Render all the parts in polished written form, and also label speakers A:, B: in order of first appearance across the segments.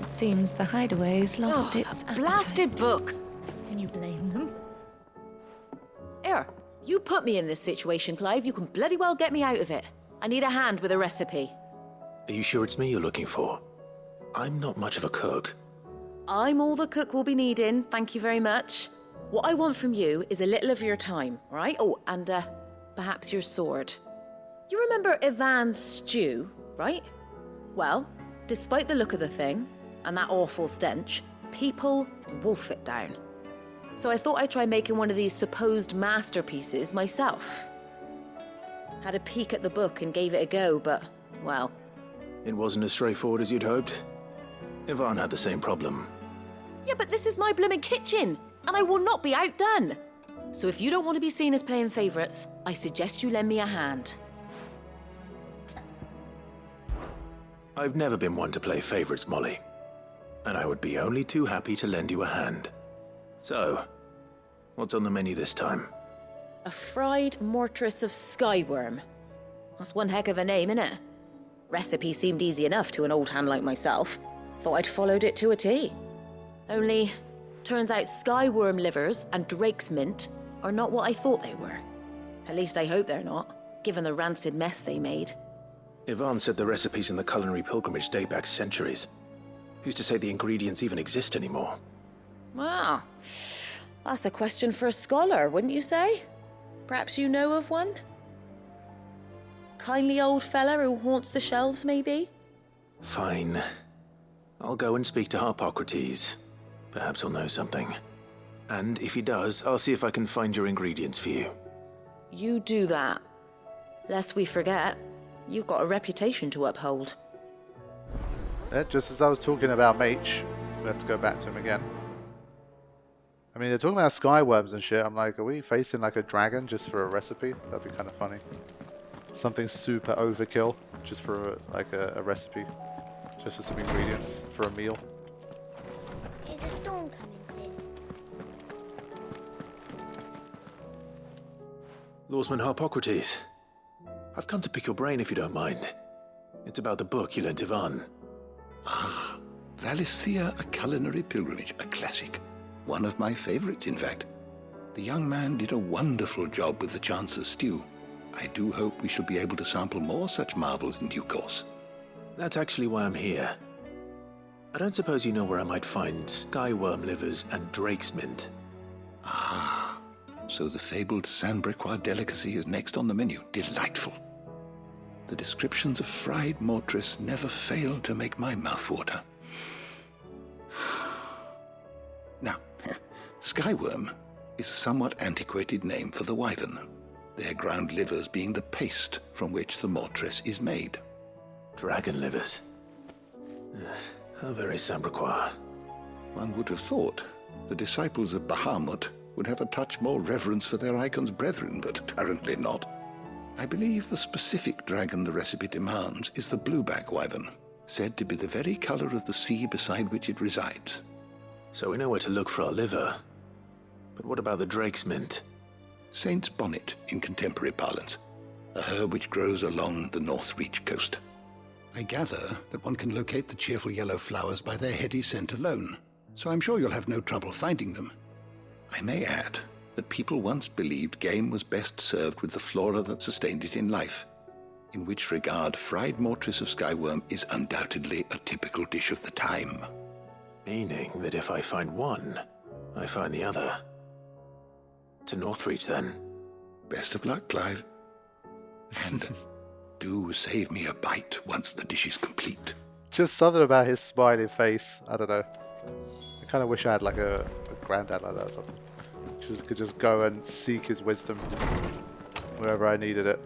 A: Seems the hideaway's lost its
B: that blasted book!
A: Can you blame them?
B: Here, you put me in this situation, Clive. You can bloody well get me out of it. I need a hand with a recipe.
C: Are you sure it's me you're looking for? I'm not much of a cook.
B: I'm all the cook will be needing, thank you very much. What I want from you is a little of your time, right? Oh, and perhaps your sword. You remember Ivan's stew, right? Well, despite the look of the thing, and that awful stench, people wolf it down. So I thought I'd try making one of these supposed masterpieces myself. Had a peek at the book and gave it a go, but, well...
C: It wasn't as straightforward as you'd hoped. Ivan had the same problem.
B: Yeah, but this is my blooming kitchen, and I will not be outdone. So if you don't want to be seen as playing favourites, I suggest you lend me a hand.
C: I've never been one to play favourites, Molly. And I would be only too happy to lend you a hand. So, what's on the menu this time?
B: A fried mortress of skyworm. That's one heck of a name, innit? Recipe seemed easy enough to an old hand like myself. Thought I'd followed it to a T. Only, turns out skyworm livers and drake's mint are not what I thought they were. At least I hope they're not, given the rancid mess they made.
C: Ivan said the recipes in the culinary pilgrimage date back centuries. Who's to say the ingredients even exist anymore?
B: Well, that's a question for a scholar, wouldn't you say? Perhaps you know of one? Kindly old fella who haunts the shelves, maybe?
C: Fine. I'll go and speak to Harpocrates. Perhaps he'll know something. And if he does, I'll see if I can find your ingredients for you.
B: You do that. Lest we forget, you've got a reputation to uphold.
D: Yeah, just as I was talking about Mage, we have to go back to him again. I mean, they're talking about skyworms and shit. I'm like, are we facing like a dragon just for a recipe? That'd be kind of funny. Something super overkill just for a recipe. Just for some ingredients for a meal.
E: Is a storm coming soon?
C: Lawsman Harpocrates, I've come to pick your brain if you don't mind. It's about the book you lent Ivan.
F: Ah, Valisthea, a culinary pilgrimage, a classic. One of my favorites, in fact. The young man did a wonderful job with the Chance's stew. I do hope we shall be able to sample more such marvels in due course.
C: That's actually why I'm here. I don't suppose you know where I might find skyworm livers and drake's mint.
F: Ah, so the fabled Sandbrequois delicacy is next on the menu. Delightful. The descriptions of fried mortress never fail to make my mouth water. Now, skyworm is a somewhat antiquated name for the wyvern, their ground livers being the paste from which the mortress is made.
C: Dragon livers. How very Sandbrequois.
F: One would have thought the disciples of Bahamut would have a touch more reverence for their Eikons brethren, but apparently not. I believe the specific dragon the recipe demands is the blueback wyvern, said to be the very colour of the sea beside which it resides.
C: So we know where to look for our liver. But what about the drake's mint?
F: Saint's bonnet in contemporary parlance, a herb which grows along the North Reach coast. I gather that one can locate the cheerful yellow flowers by their heady scent alone, so I'm sure you'll have no trouble finding them. I may add that people once believed game was best served with the flora that sustained it in life, in which regard fried mortress of skyworm is undoubtedly a typical dish of the time.
C: Meaning that if I find one, I find the other. To Northreach, then.
F: Best of luck, Clive. And do save me a bite once the dish is complete.
D: Just something about his smiling face. I don't know. I kind of wish I had like a granddad like that or something. Could just go and seek his wisdom wherever I needed it.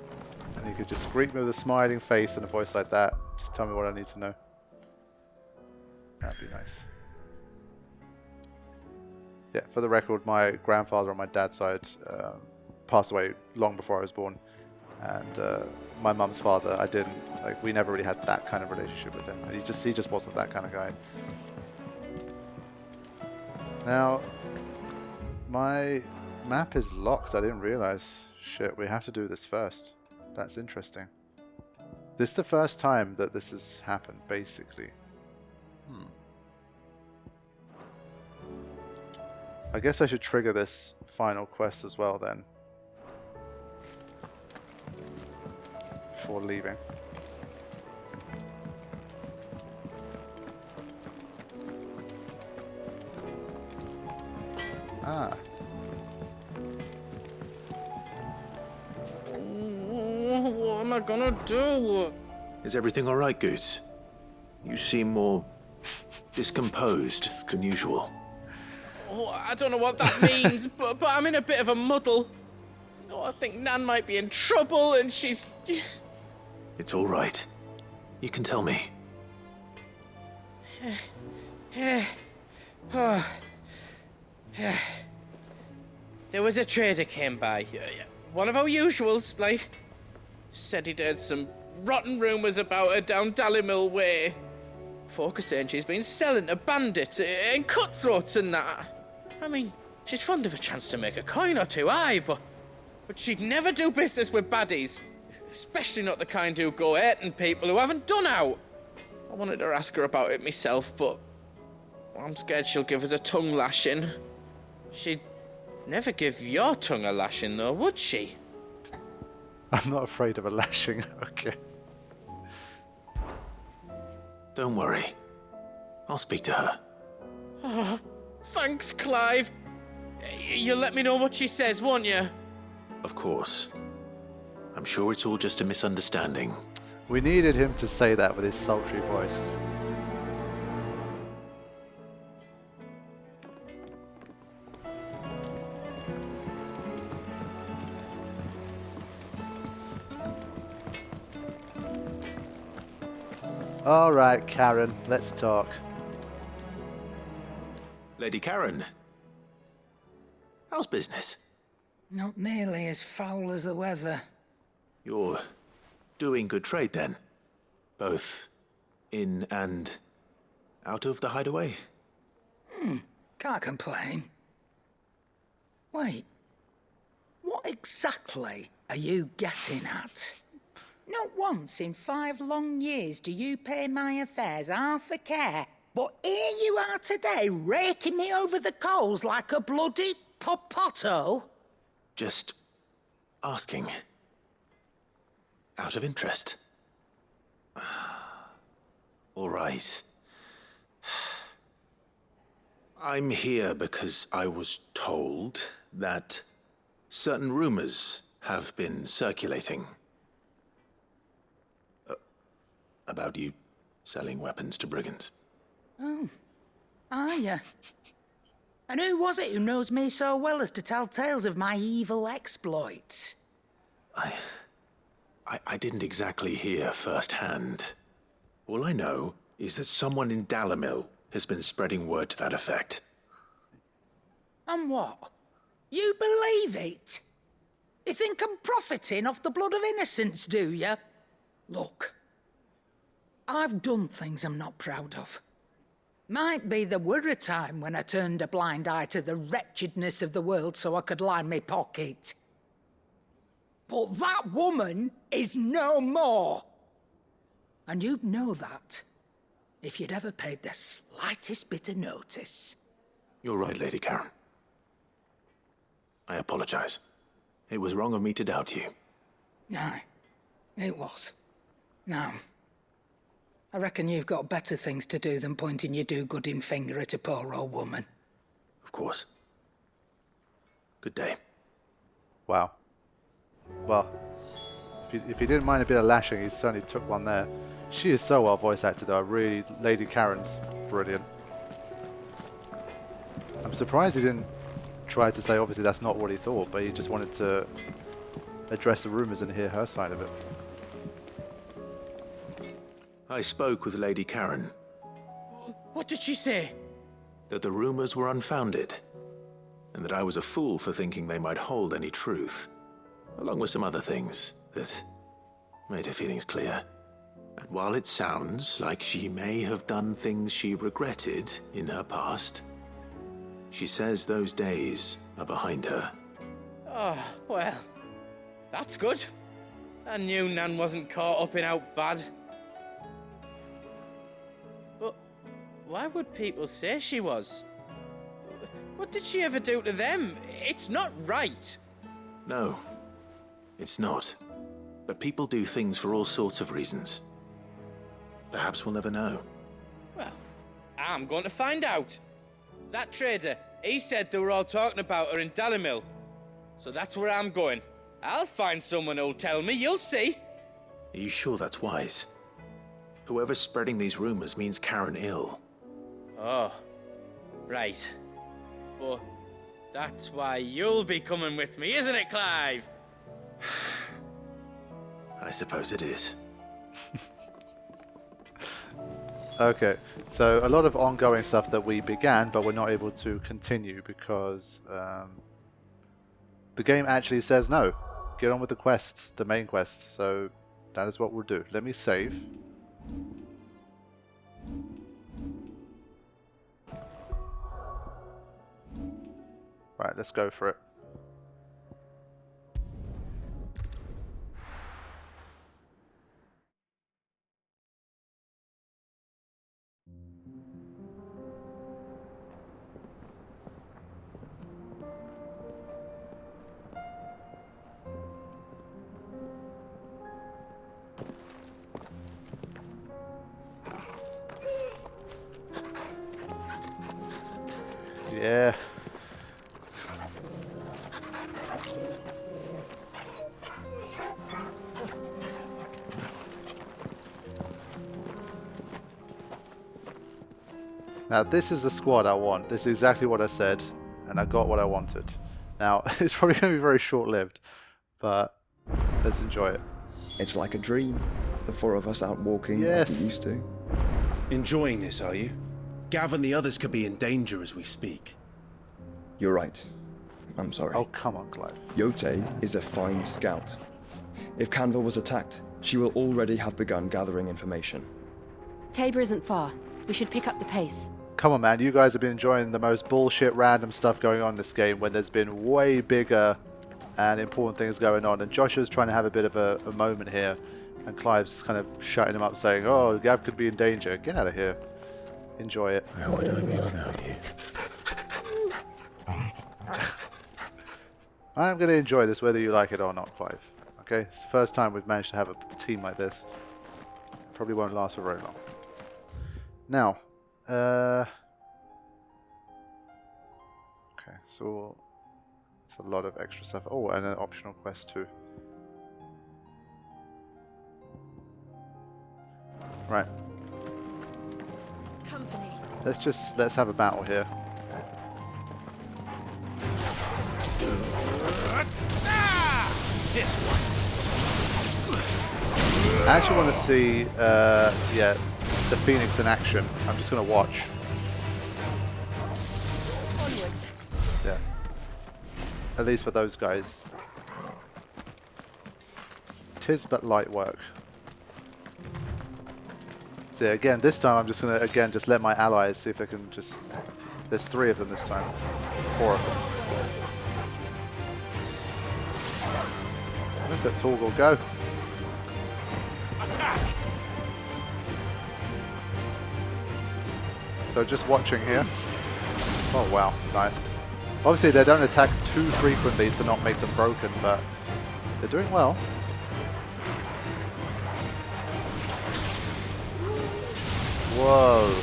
D: And he could just greet me with a smiling face and a voice like that. Just tell me what I need to know. That'd be nice. Yeah, for the record, my grandfather on my dad's side passed away long before I was born. And my mum's father, we never really had that kind of relationship with him. And he just wasn't that kind of guy. Now, my map is locked. I didn't realize. Shit, we have to do this first. That's interesting. This is the first time that this has happened, basically. I guess I should trigger this final quest as well then. Before leaving. Ah.
G: What am I gonna do?
C: Is everything all right, Goots? You seem more discomposed than usual.
G: Oh, I don't know what that means, but I'm in a bit of a muddle. Oh, I think Nan might be in trouble, and she's...
C: It's all right. You can tell me.
G: There was a trader came by. One of our usuals, like... Said he'd heard some rotten rumours about her down Dallimil Way. Folk are saying she's been selling to bandits and cutthroats and that. I mean, she's fond of a chance to make a coin or two, aye, but she'd never do business with baddies. Especially not the kind who go hurting people who haven't done out. I wanted to ask her about it myself, but I'm scared she'll give us a tongue lashing. She'd never give your tongue a lashing, though, would she?
D: I'm not afraid of a lashing, okay.
C: Don't worry. I'll speak to her.
G: Oh, thanks, Clive. You'll let me know what she says, won't you?
C: Of course. I'm sure it's all just a misunderstanding.
D: We needed him to say that with his sultry voice. Alright, Karen, let's talk.
C: Lady Karen. How's business?
H: Not nearly as foul as the weather.
C: You're doing good trade then? Both in and out of the hideaway?
H: Can't complain. Wait, what exactly are you getting at? Not once in 5 long years do you pay my affairs half a care, but here you are today raking me over the coals like a bloody popoto?
C: Just asking. Out of interest. All right. I'm here because I was told that certain rumors have been circulating. About you selling weapons to brigands.
H: Oh, are you? And who was it who knows me so well as to tell tales of my evil exploits?
C: I didn't exactly hear firsthand. All I know is that someone in Dallimil has been spreading word to that effect.
H: And what? You believe it? You think I'm profiting off the blood of innocents, do you? Look, I've done things I'm not proud of. Might be there were a time when I turned a blind eye to the wretchedness of the world so I could line my pocket. But that woman is no more. And you'd know that if you'd ever paid the slightest bit of notice.
C: You're right, Lady Karen. I apologize. It was wrong of me to doubt you.
H: No, it was. Now, I reckon you've got better things to do than pointing your do-gooding finger at a poor old woman.
C: Of course. Good day.
D: Wow. Well, if he didn't mind a bit of lashing, he certainly took one there. She is so well voice acted though. Really, Lady Karen's brilliant. I'm surprised he didn't try to say, obviously that's not what he thought, but he just wanted to address the rumours and hear her side of it.
C: I spoke with Lady Karen.
G: What did she say?
C: That the rumours were unfounded, and that I was a fool for thinking they might hold any truth, along with some other things that made her feelings clear. And while it sounds like she may have done things she regretted in her past, she says those days are behind her.
G: Oh, well, that's good. I knew Nan wasn't caught up in out bad. But why would people say she was? What did she ever do to them? It's not right.
C: No, it's not. But people do things for all sorts of reasons. Perhaps we'll never know.
G: Well, I'm going to find out. That trader, he said they were all talking about her in Dalimil. So that's where I'm going. I'll find someone who'll tell me, you'll see.
C: Are you sure that's wise? Whoever's spreading these rumors means Karen ill.
G: Oh, right. But that's why you'll be coming with me, isn't it, Clive?
C: I suppose it is.
D: Okay, so a lot of ongoing stuff that we began, but we're not able to continue because the game actually says no. Get on with the quest, the main quest. So that is what we'll do. Let me save. Right, let's go for it. Yeah. Now this is the squad I want. This is exactly what I said, and I got what I wanted. Now it's probably going to be very short-lived, but let's enjoy it.
I: It's like a dream. The four of us out walking
D: Yes.
I: like we used to.
J: Enjoying this, are you? Gav and the others could be in danger as we speak.
I: You're right. I'm sorry.
D: Oh, come on, Clive.
I: Jote is a fine scout. If Canva was attacked, she will already have begun gathering information.
K: Tabor isn't far. We should pick up the pace.
D: Come on, man. You guys have been enjoying the most bullshit random stuff going on in this game when there's been way bigger and important things going on. And Joshua's trying to have a bit of a moment here. And Clive's just kind of shutting him up saying, oh, Gav could be in danger. Get out of here. Enjoy it.
C: Where would I be without you?
D: I'm going to enjoy this whether you like it or not, Clive. Okay? It's the first time we've managed to have a team like this. Probably won't last for very long. Now, okay, so it's a lot of extra stuff. Oh, and an optional quest too. Right.
A: Company.
D: Let's have a battle here.
J: This one.
D: I actually want to see, yeah, the Phoenix in action. I'm just going to watch.
A: Onwards.
D: Yeah. At least for those guys. 'Tis but light work. So yeah, again, this time I'm just going to, just let my allies see if they can just... There's 3 of them this time. 4 of them. Look at Torgal go.
J: Attack!
D: So just watching here. Oh wow, nice. Obviously they don't attack too frequently to not make them broken, but they're doing well. Whoa.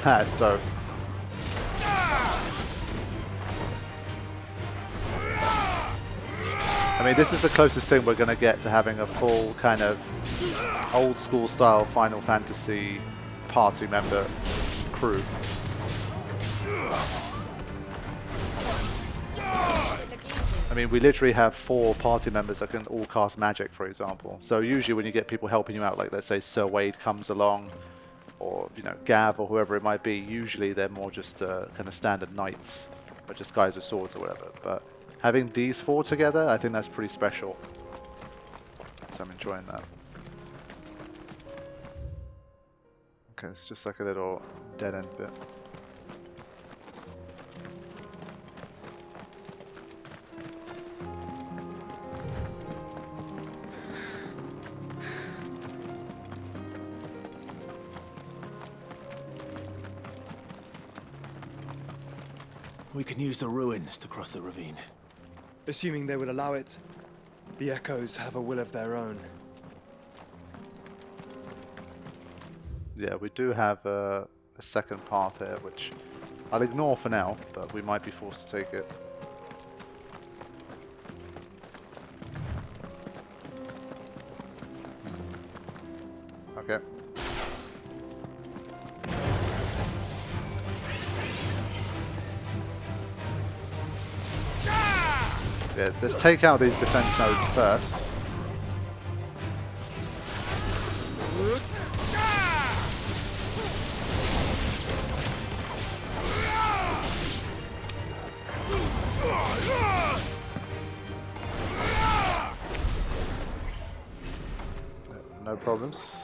D: That's dope. I mean, this is the closest thing we're going to get to having a full kind of old school style Final Fantasy party member crew. I mean, we literally have 4 party members that can all cast magic, for example. So usually when you get people helping you out, like let's say Sir Wade comes along, or you know, Gav or whoever it might be, usually they're more just kind of standard knights, or just guys with swords or whatever. But having these 4 together, I think that's pretty special. So I'm enjoying that. Okay, it's just like a little dead end bit.
C: We can use the ruins to cross the ravine.
I: Assuming they will allow it. The echoes have a will of their own.
D: Yeah, we do have a second path here, which I'll ignore for now, but we might be forced to take it. Okay. Yeah, let's take out these defense nodes first. No problems.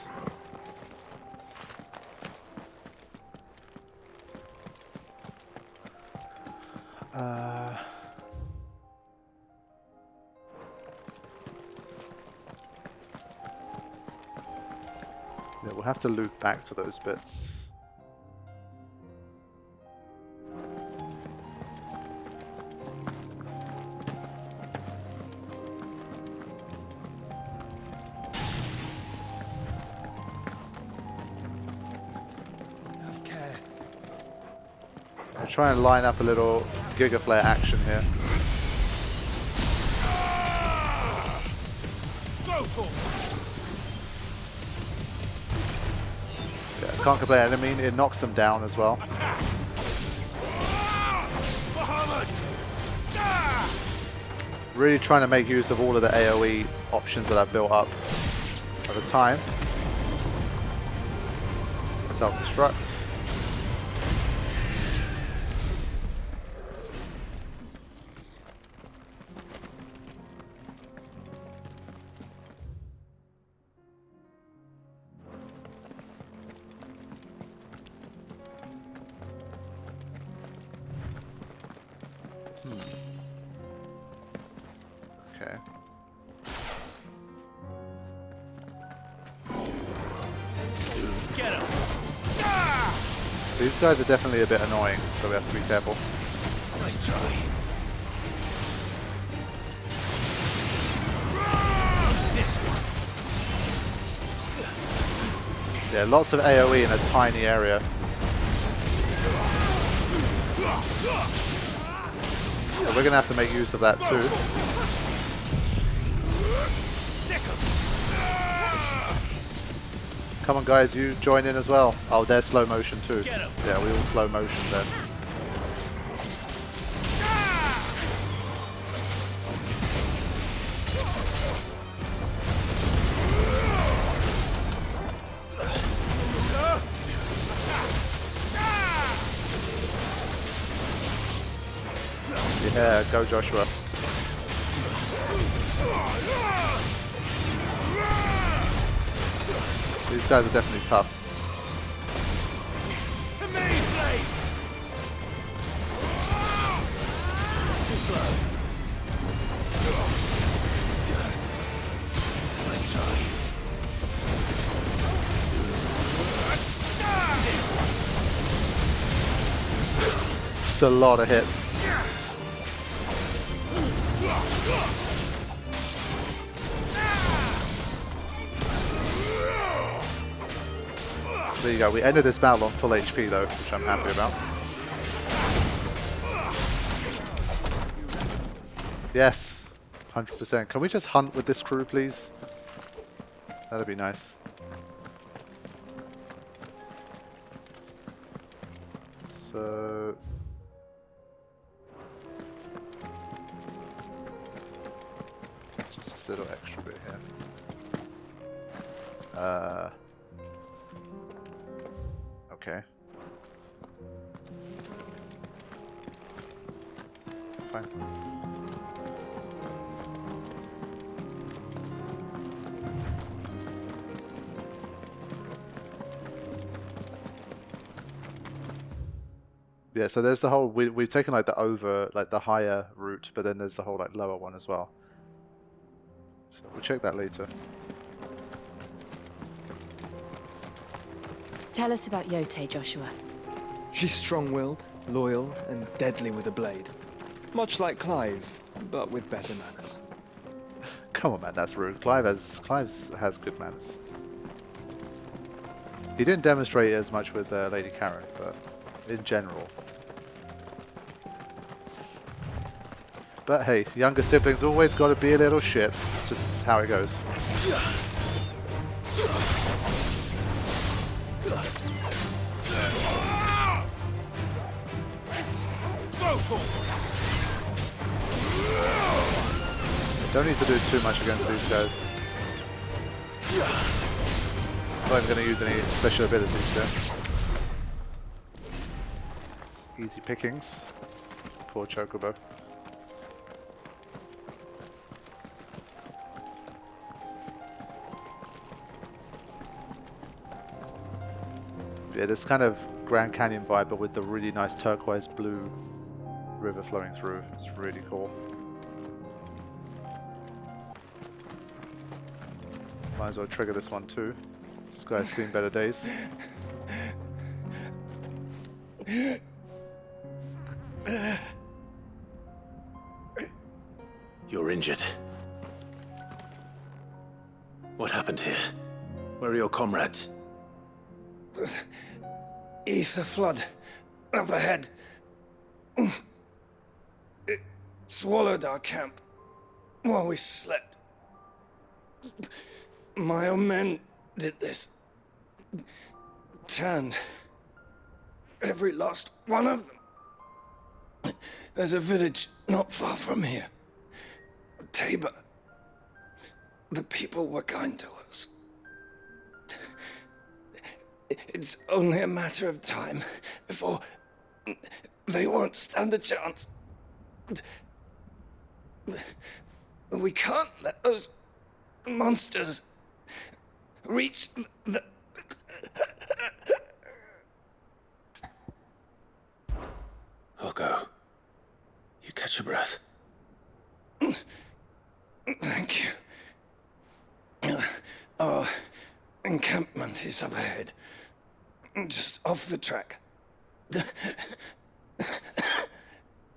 D: Yeah, we'll have to loop back to those bits.
I: Have care.
D: I'll try and line up a little Giga Flare action here. Yeah, can't complain. I mean, it knocks them down as well. Really trying to make use of all of the AoE options that I've built up at the time. Self-destruct. Okay.
J: Get him!
D: These guys are definitely a bit annoying, so we have to be careful.
J: Nice try. This one.
D: Yeah, lots of AoE in a tiny area. So we're going to have to make use of that too. Come on guys, you join in as well. Oh, they're slow motion too. Yeah, we all slow motion then. Yeah, go Joshua. These guys are definitely tough.
J: To me, blades! Too slow. Nice try.
D: Just a lot of hits. There you go, we ended this battle on full HP though, which I'm happy about. Yes, 100%. Can we just hunt with this crew, please? That'd be nice. So... just this little extra bit here. Okay. Fine. Yeah, so there's the whole, we've taken like the higher route, but then there's the whole like lower one as well. So we'll check that later.
K: Tell us about Jote, Joshua.
I: She's strong-willed,
L: loyal and deadly with a blade. Much like Clive, but with better manners.
D: Come on, man, that's rude. Clive has good manners. He didn't demonstrate it as much with Lady Karen, but in general. But hey, younger siblings always got to be a little shit. It's just how it goes. Don't need to do too much against these guys. I'm not even going to use any special abilities here. Easy pickings. Poor Chocobo. Yeah, this kind of Grand Canyon vibe, but with the really nice turquoise blue river flowing through. It's really cool. Might as well trigger this one too. This guy's seen better days.
C: You're injured. What happened here? Where are your comrades?
L: Ether flood up ahead. It swallowed our camp while we slept. My own men did this. Turned every last one of them. There's a village not far from here. Tabor. The people were kind to us. It's only a matter of time before they won't stand a chance. We can't let those monsters reach the...
C: I'll go. You catch your breath.
L: Thank you. Our encampment is up ahead. Just off the track.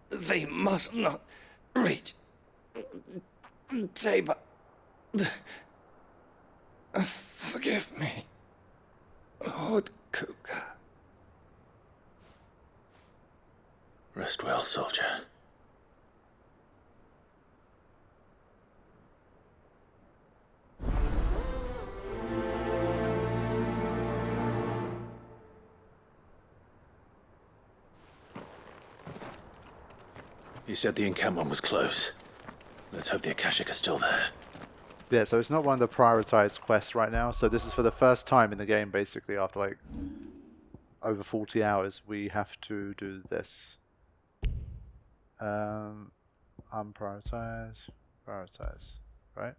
L: They must not reach Tabor. Forgive me, Lord Kuka.
C: Rest well, soldier. You said the encampment was close. Let's hope the Akashic are still there.
D: Yeah, so it's not one of the prioritized quests right now. So this is for the first time in the game, basically, after like over 40 hours, we have to do this. Unprioritize, prioritize, right?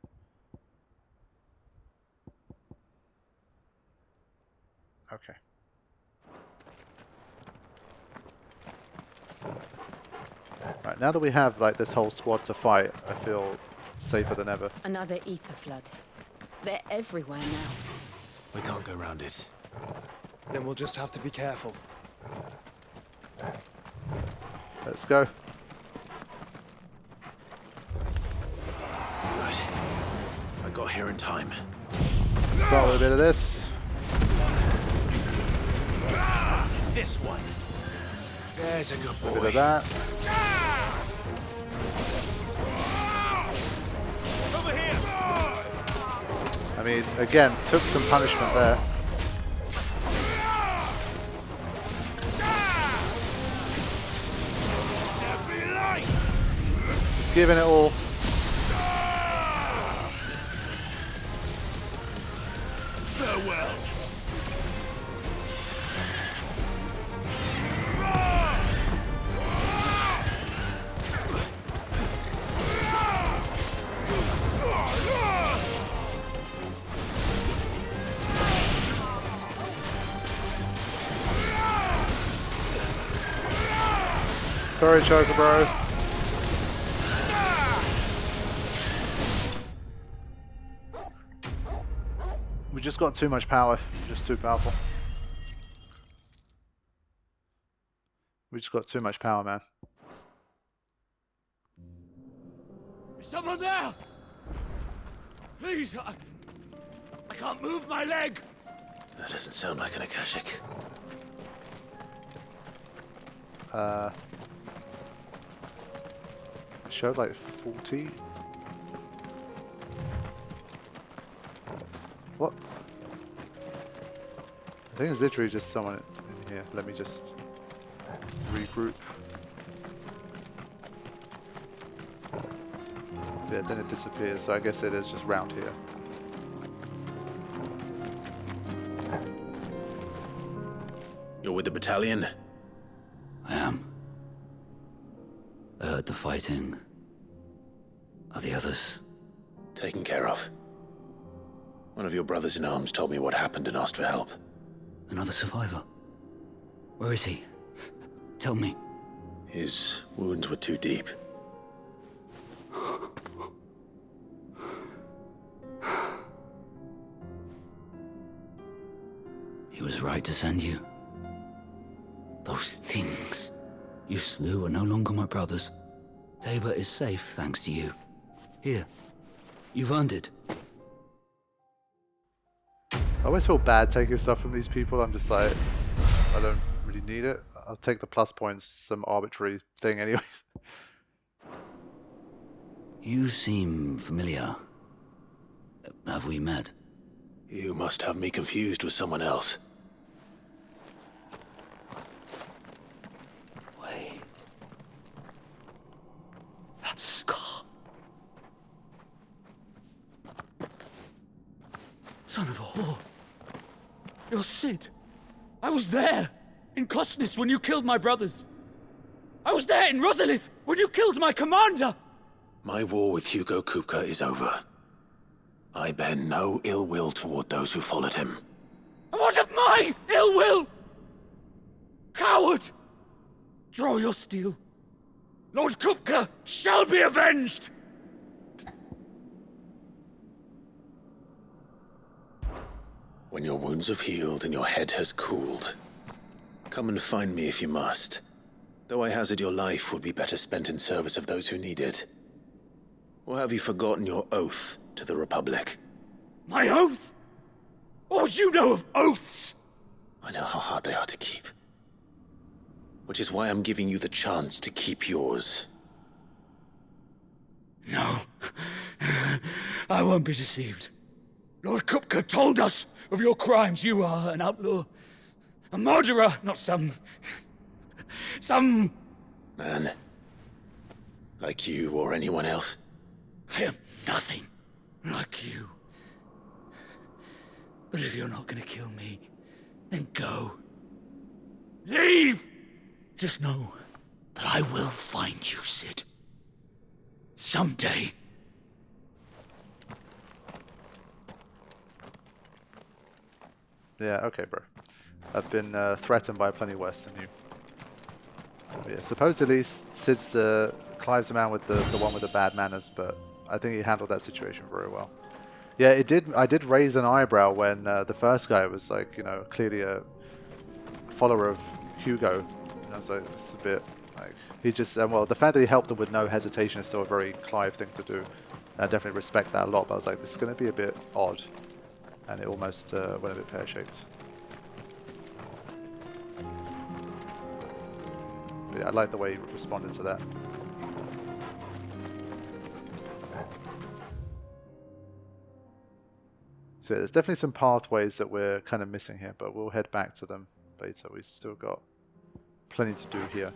D: Okay. Right, now that we have like this whole squad to fight, I feel safer than ever.
K: Another ether flood. They're everywhere now.
C: We can't go round it.
L: Then we'll just have to be careful.
D: Let's go.
C: Good. I got here in time.
D: Start with a bit of this.
C: This one. There's a good boy.
D: A bit of that.
C: Over here.
D: I mean, again, took some punishment there. Just giving it all.
C: Farewell.
D: Sorry, Choker bro. We just got too much power. Just too powerful. We just got too much power, man.
M: Is someone there? Please, I can't move my leg.
C: That doesn't sound like an Akashic.
D: It showed like 40. What? I think it's literally just someone in here. Let me just regroup. Yeah, then it disappears, so I guess it is just round here.
C: You're with the battalion?
M: I am. I heard the fighting. Are the others?
C: Taken care of. One of your brothers in arms told me what happened and asked for help.
M: Another survivor? Where is he? Tell me.
C: His wounds were too deep.
M: He was right to send you. Those things you slew are no longer my brothers. Tabor is safe thanks to you. Here, you've earned it.
D: I always feel bad taking stuff from these people. I'm just like, I don't really need it. I'll take the plus points, some arbitrary thing anyway.
M: You seem familiar. Have we met?
C: You must have me confused with someone else.
M: Wait. That scar. Son of a whore. You're Sid. I was there in Cosnes when you killed my brothers. I was there in Rosalith when you killed my commander.
C: My war with Hugo Kupka is over. I bear no ill will toward those who followed him.
M: And what of my ill will? Coward! Draw your steel. Lord Kupka shall be avenged!
C: When your wounds have healed and your head has cooled, come and find me if you must. Though I hazard your life would be better spent in service of those who need it. Or have you forgotten your oath to the Republic?
M: My oath? What would you know of oaths?
C: I know how hard they are to keep. Which is why I'm giving you the chance to keep yours.
M: No. I won't be deceived. Lord Kupka told us of your crimes. You are an outlaw. A murderer, not some...
C: Man. Like you or anyone else.
M: I am nothing like you. But if you're not gonna kill me, then go. Leave! Just know that I will find you, Sid. Someday.
D: Yeah, okay, bro. I've been threatened by plenty worse than you. But yeah, supposedly Sid's Clive's the man with the one with the bad manners, but I think he handled that situation very well. Yeah, I did raise an eyebrow when the first guy was like, you know, clearly a follower of Hugo. And I was like, it's a bit like he just well, the fact that he helped them with no hesitation is still a very Clive thing to do. And I definitely respect that a lot. But I was like, this is going to be a bit odd, and it almost went a bit pear-shaped. But yeah, I like the way he responded to that. So yeah, there's definitely some pathways that we're kind of missing here, but we'll head back to them later. We've still got plenty to do here.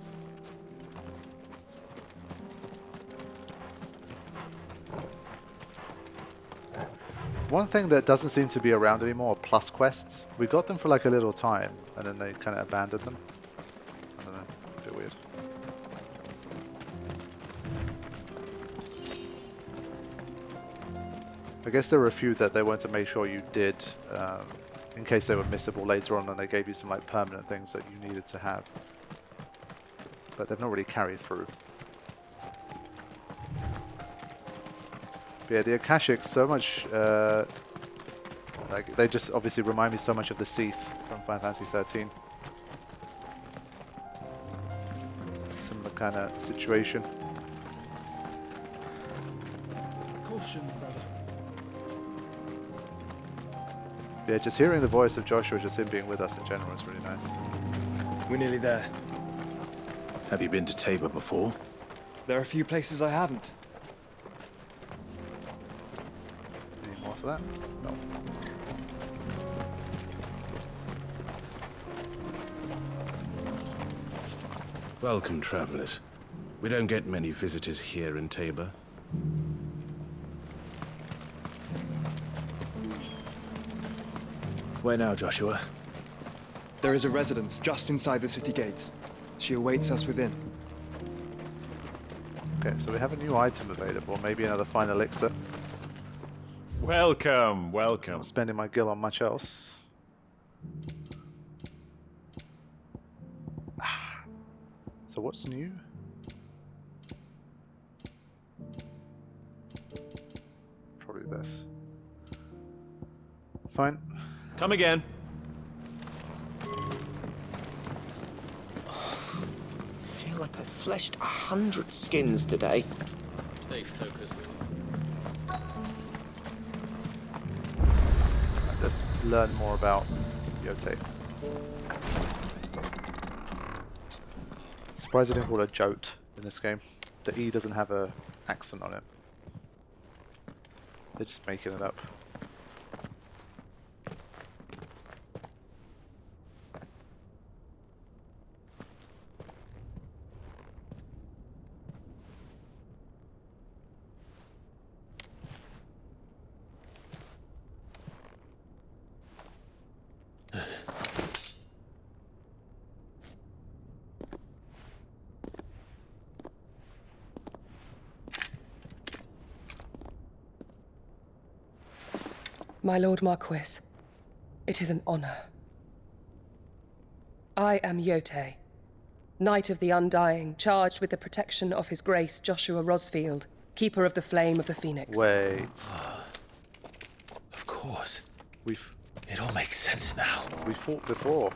D: One thing that doesn't seem to be around anymore are plus quests. We got them for like a little time, and then they kind of abandoned them. I don't know, a bit weird. I guess there were a few that they wanted to make sure you did, in case they were missable later on, and they gave you some like permanent things that you needed to have. But they've not really carried through. But yeah, the Akashic, so much, like they just obviously remind me so much of the Seath from Final Fantasy 13. similar kind of situation.
I: Caution, brother.
D: Yeah, just hearing the voice of Joshua, just him being with us in general, is really nice.
I: We're nearly there.
C: Have you been to Tabor before?
I: There are a few places I haven't.
D: Any more to that? No.
J: Welcome, travelers. We don't get many visitors here in Tabor.
C: Where now, Joshua?
I: There is a residence just inside the city gates. She awaits us within.
D: Okay, so we have a new item available, maybe another fine elixir.
N: Welcome, welcome.
D: Not spending my gil on much else. So what's new? Probably this. Fine.
N: Come again.
O: I feel like I fleshed 100 skins today.
M: Stay focused.
D: Let's learn more about Jote. Surprised I didn't call her Jote in this game. The E doesn't have a accent on it. They're just making it up.
P: My Lord Marquis, it is an honor. I am Jote, Knight of the Undying, charged with the protection of His Grace Joshua Rosfield, Keeper of the Flame of the Phoenix.
D: Wait.
C: Of course.
D: It
C: all makes sense now.
D: We fought before.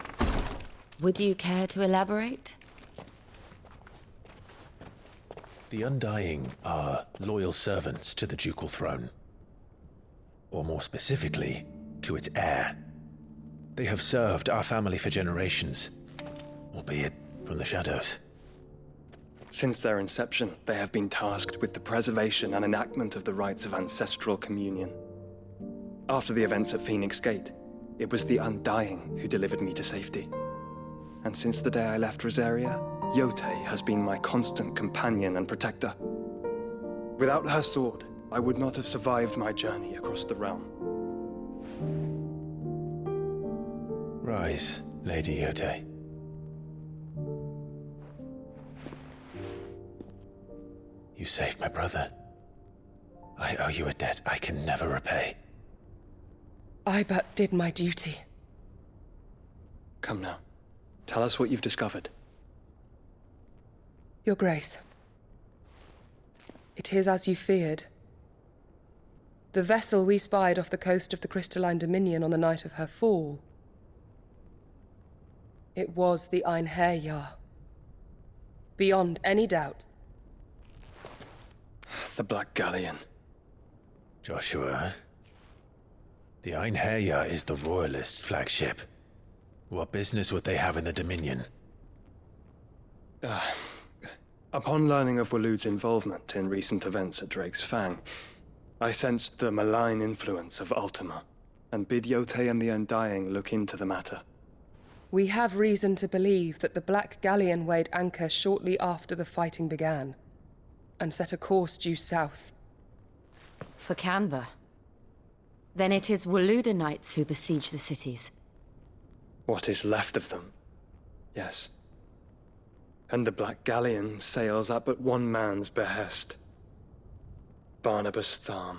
A: Would you care to elaborate?
C: The Undying are loyal servants to the ducal throne. Or more specifically, to its heir. They have served our family for generations, albeit from the shadows.
I: Since their inception, they have been tasked with the preservation and enactment of the rites of ancestral communion. After the events at Phoenix Gate, it was the Undying who delivered me to safety. And since the day I left Rosaria, Jote has been my constant companion and protector. Without her sword, I would not have survived my journey across the realm.
C: Rise, Lady Jote. You saved my brother. I owe you a debt I can never repay.
P: I but did my duty.
I: Come now. Tell us what you've discovered.
P: Your Grace. It is as you feared. The vessel we spied off the coast of the Crystalline Dominion on the night of her fall. It was the Einherjar. Beyond any doubt.
I: The Black Galleon.
C: Joshua, the Einherjar is the Royalists' flagship. What business would they have in the Dominion?
I: Upon learning of Waloed's involvement in recent events at Drake's Fang, I sensed the malign influence of Ultima, and bid Jote and the Undying look into the matter.
P: We have reason to believe that the Black Galleon weighed anchor shortly after the fighting began, and set a course due south.
K: For Canva. Then it is Waloed knights who besiege the cities.
I: What is left of them, yes. And the Black Galleon sails at but one man's behest. Barnabas Tharm.